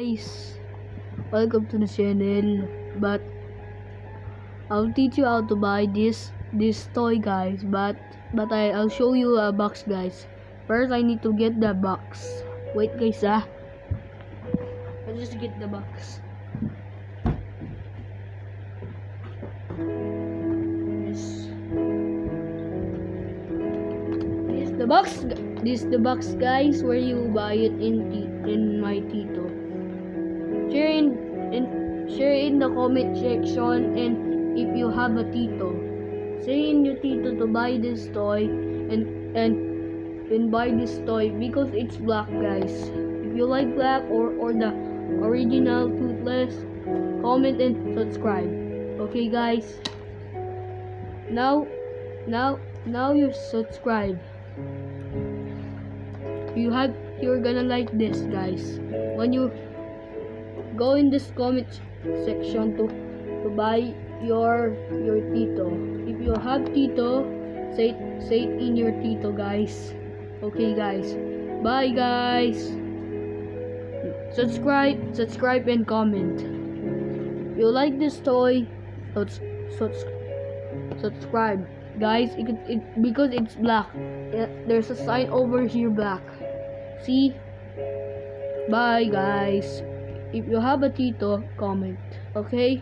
Guys, welcome to the channel. But I'll teach you how to buy this toy, guys. But I'll show you a box, guys. First, I need to get the box. Wait, guys, I'll just get the box. This the box. This the box, guys. Where you buy it in my Tito. Share in the comment section, and if you have a Tito, say in your Tito to buy this toy and buy this toy because it's black, guys. If you like black or the original Toothless, comment and subscribe. Okay, guys. Now you subscribe. You're gonna like this, guys. When you go in this comment section to buy your Tito. If you have Tito, say it in your Tito, guys. Okay, guys. Bye, guys. Subscribe and comment. If you like this toy, subscribe, guys. Because it's black. There's a sign over here black. See? Bye, guys. If you have a Tito, comment. Okay?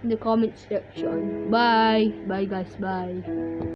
In the comment section. Bye. Bye, guys. Bye.